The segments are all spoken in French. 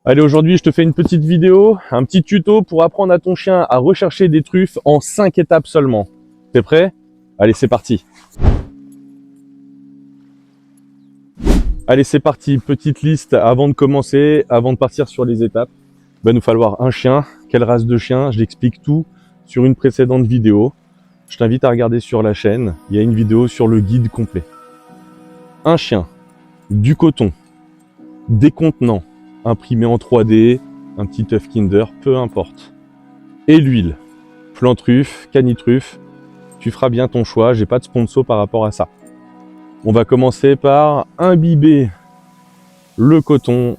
Allez, aujourd'hui, je te fais une petite vidéo, un petit tuto pour apprendre à ton chien à rechercher des truffes en 5 étapes seulement. T'es prêt? Allez, c'est parti. Allez, c'est parti. Petite liste avant de commencer, avant de partir sur les étapes. Il va nous falloir un chien. Quelle race de chien? Je l'explique tout sur une précédente vidéo. Je t'invite à regarder sur la chaîne. Il y a une vidéo sur le guide complet. Un chien, du coton, des contenants, imprimé en 3D, un petit œuf Kinder, peu importe. Et l'huile, plan truffe, canitruffe, tu feras bien ton choix, j'ai pas de sponsor par rapport à ça. On va commencer par imbiber le coton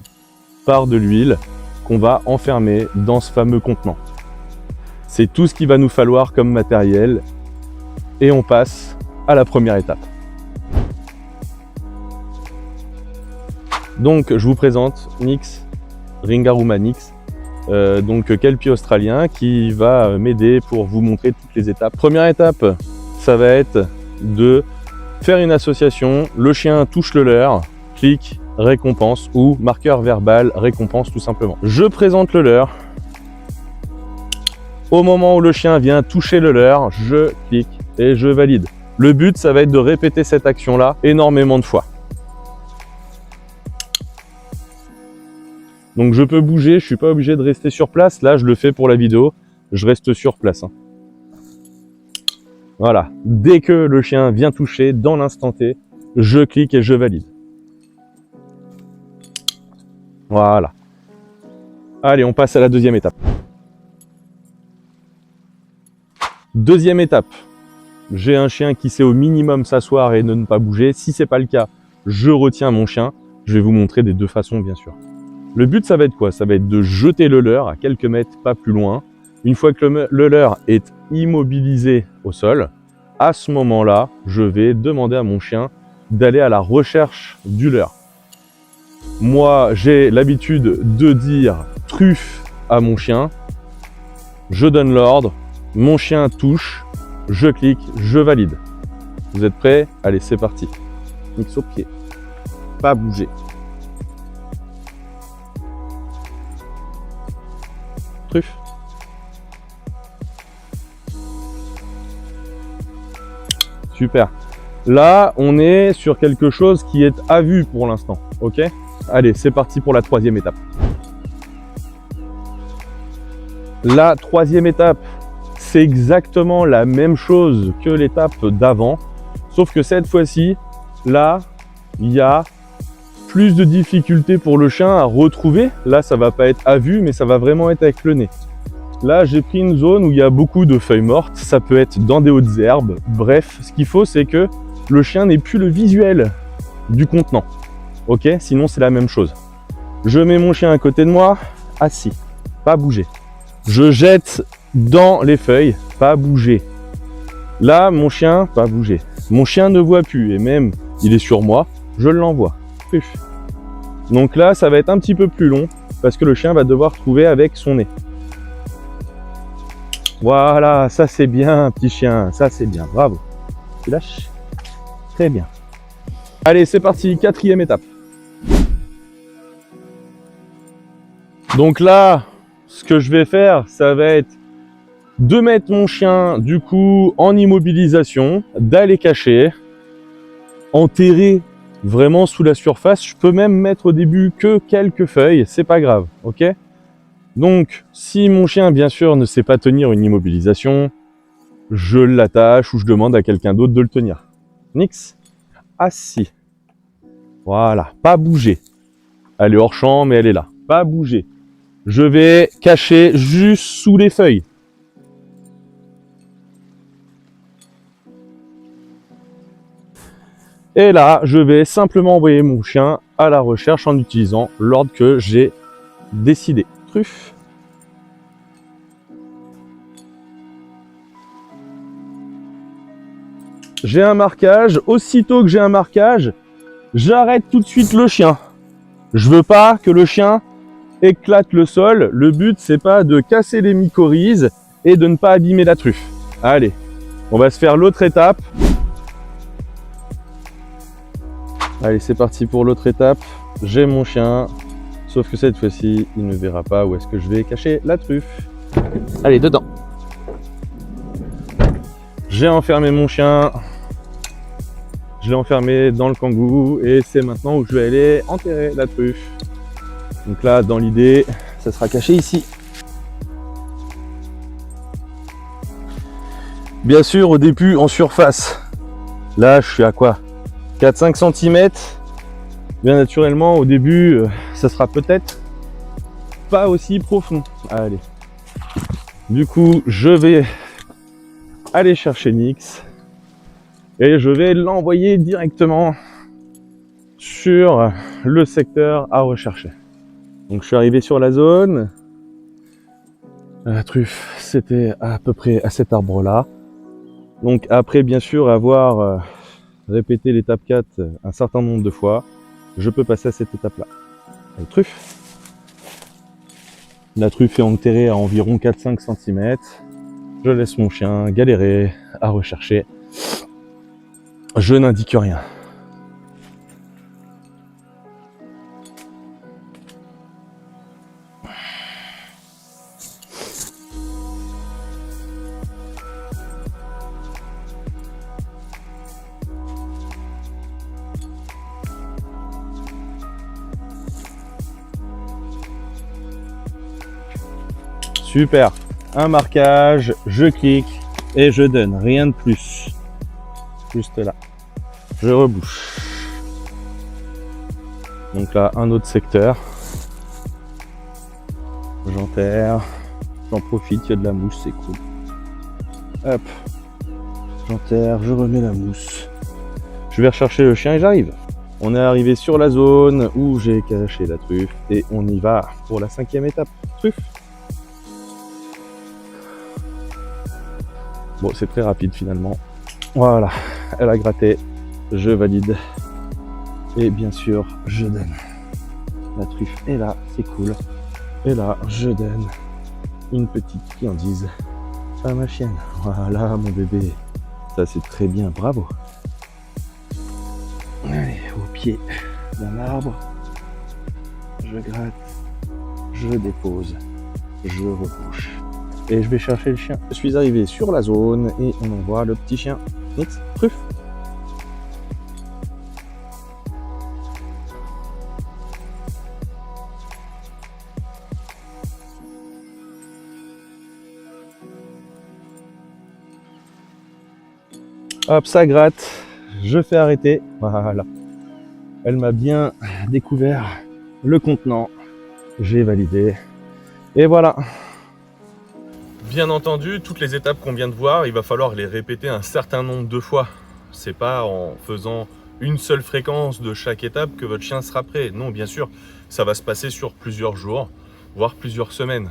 par de l'huile qu'on va enfermer dans ce fameux contenant. C'est tout ce qu'il va nous falloir comme matériel et on passe à la première étape. Donc je vous présente Nix, Ringaruma Nix, donc kelpie australien qui va m'aider pour vous montrer toutes les étapes. Première étape, ça va être de faire une association, le chien touche le leurre, clic, récompense ou marqueur verbal, récompense tout simplement. Je présente le leurre. Au moment où le chien vient toucher le leurre, je clique et je valide. Le but, ça va être de répéter cette action-là énormément de fois. Donc je peux bouger, je suis pas obligé de rester sur place. Là, je le fais pour la vidéo, je reste sur place. Voilà, dès que le chien vient toucher, dans l'instant T, je clique et je valide. Voilà. Allez, on passe à la deuxième étape. Deuxième étape, j'ai un chien qui sait au minimum s'asseoir et ne pas bouger. Si c'est pas le cas, je retiens mon chien. Je vais vous montrer des deux façons, bien sûr. Le but, ça va être quoi? Ça va être de jeter le leurre à quelques mètres, pas plus loin. Une fois que le leurre est immobilisé au sol, à ce moment-là, je vais demander à mon chien d'aller à la recherche du leurre. Moi, j'ai l'habitude de dire truffe à mon chien. Je donne l'ordre, mon chien touche, je clique, je valide. Vous êtes prêts? Allez, c'est parti. Nix au pied. Pas bouger. Truffe. Super. Là, on est sur quelque chose qui est à vue pour l'instant. Ok? Allez, c'est parti pour la troisième étape. La troisième étape, c'est exactement la même chose que l'étape d'avant, sauf que cette fois-ci, là, il y a plus de difficultés pour le chien à retrouver. Là, ça va pas être à vue, mais ça va vraiment être avec le nez. Là, j'ai pris une zone où il y a beaucoup de feuilles mortes. Ça peut être dans des hautes herbes. Bref, ce qu'il faut, c'est que le chien n'ait plus le visuel du contenant. Ok? Sinon, c'est la même chose. Je mets mon chien à côté de moi, assis, pas bouger. Je jette dans les feuilles, pas bouger. Là, mon chien, pas bouger. Mon chien ne voit plus et même, il est sur moi, je l'envoie. Donc là, ça va être un petit peu plus long parce que le chien va devoir trouver avec son nez. Voilà, ça c'est bien, petit chien, ça c'est bien, bravo. Tu lâches. Très bien. Allez, c'est parti, quatrième étape. Donc là, ce que je vais faire, ça va être de mettre mon chien, du coup, en immobilisation, d'aller cacher, enterrer vraiment sous la surface. Je peux même mettre au début que quelques feuilles, c'est pas grave, ok? Donc, si mon chien, bien sûr, ne sait pas tenir une immobilisation, je l'attache ou je demande à quelqu'un d'autre de le tenir. Nix, assis. Voilà, pas bouger. Elle est hors champ, mais elle est là. Pas bouger. Je vais cacher juste sous les feuilles. Et là, je vais simplement envoyer mon chien à la recherche en utilisant l'ordre que j'ai décidé. Truffe. J'ai un marquage. Aussitôt que j'ai un marquage, j'arrête tout de suite le chien. Je veux pas que le chien éclate le sol. Le but, c'est pas de casser les mycorhizes et de ne pas abîmer la truffe. Allez, on va se faire l'autre étape. Allez, c'est parti pour l'autre étape. J'ai mon chien Sauf que cette fois-ci, il ne verra pas où est-ce que je vais cacher la truffe. Allez, dedans. J'ai enfermé mon chien. Je l'ai enfermé dans le kangou et c'est maintenant où je vais aller enterrer la truffe. Donc là, dans l'idée, ça sera caché ici. Bien sûr, au début, en surface. Là, je suis à quoi? 4-5 cm. Bien naturellement, au début, ça sera peut-être pas aussi profond. Allez. Du coup, je vais aller chercher Nix et je vais l'envoyer directement sur le secteur à rechercher. Donc, je suis arrivé sur la zone. La truffe, c'était à peu près à cet arbre-là. Donc, après, bien sûr, avoir répété l'étape 4 un certain nombre de fois, je peux passer à cette étape-là. La truffe. La truffe est enterrée à environ 4-5 cm. Je laisse mon chien galérer à rechercher. Je n'indique rien. Super, un marquage, je clique et je donne, rien de plus. Juste là, je rebouche. Donc là, un autre secteur. J'enterre, j'en profite, il y a de la mousse, c'est cool. Hop, j'enterre, je remets la mousse. Je vais rechercher le chien et j'arrive. On est arrivé sur la zone où j'ai caché la truffe et on y va pour la 5e étape. Truffe. Bon, c'est très rapide finalement. Voilà, elle a gratté, je valide. Et bien sûr, je donne. La truffe est là, c'est cool. Et là, je donne une petite friandise à ma chienne. Voilà, mon bébé. Ça, c'est très bien, bravo. Allez, au pied d'un arbre. Je gratte, je dépose, je rebouche. Et je vais chercher le chien. Je suis arrivé sur la zone et on envoie le petit chien. Nix, truffe. Hop, ça gratte. Je fais arrêter. Voilà. Elle m'a bien découvert le contenant. J'ai validé. Et voilà. Bien entendu, toutes les étapes qu'on vient de voir, il va falloir les répéter un certain nombre de fois. C'est pas en faisant une seule fréquence de chaque étape que votre chien sera prêt. Non, bien sûr, ça va se passer sur plusieurs jours, voire plusieurs semaines.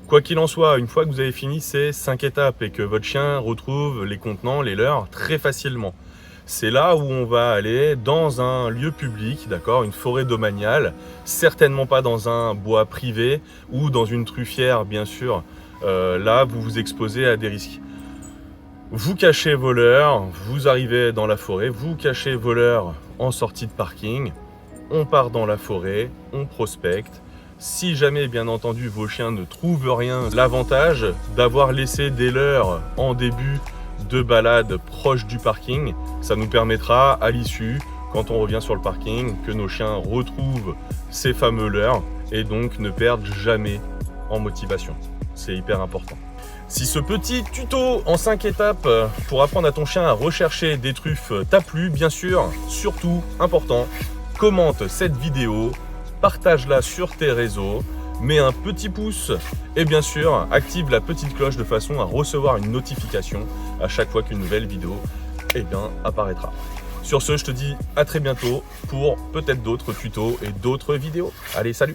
Quoi qu'il en soit, une fois que vous avez fini ces 5 étapes et que votre chien retrouve les contenants, les leurs, très facilement, c'est là où on va aller dans un lieu public, d'accord, une forêt domaniale, certainement pas dans un bois privé ou dans une truffière, bien sûr. Là, vous vous exposez à des risques. Vous cachez vos leurres, vous arrivez dans la forêt, vous cachez vos leurres en sortie de parking, on part dans la forêt, on prospecte. Si jamais, bien entendu, vos chiens ne trouvent rien, l'avantage d'avoir laissé des leurres en début de balade proche du parking, ça nous permettra à l'issue, quand on revient sur le parking, que nos chiens retrouvent ces fameux leurres et donc ne perdent jamais en motivation. C'est hyper important. Si ce petit tuto en 5 étapes pour apprendre à ton chien à rechercher des truffes t'a plu, bien sûr, surtout, important, commente cette vidéo, partage-la sur tes réseaux, mets un petit pouce et bien sûr, active la petite cloche de façon à recevoir une notification à chaque fois qu'une nouvelle vidéo apparaîtra. Sur ce, je te dis à très bientôt pour peut-être d'autres tutos et d'autres vidéos. Allez, salut!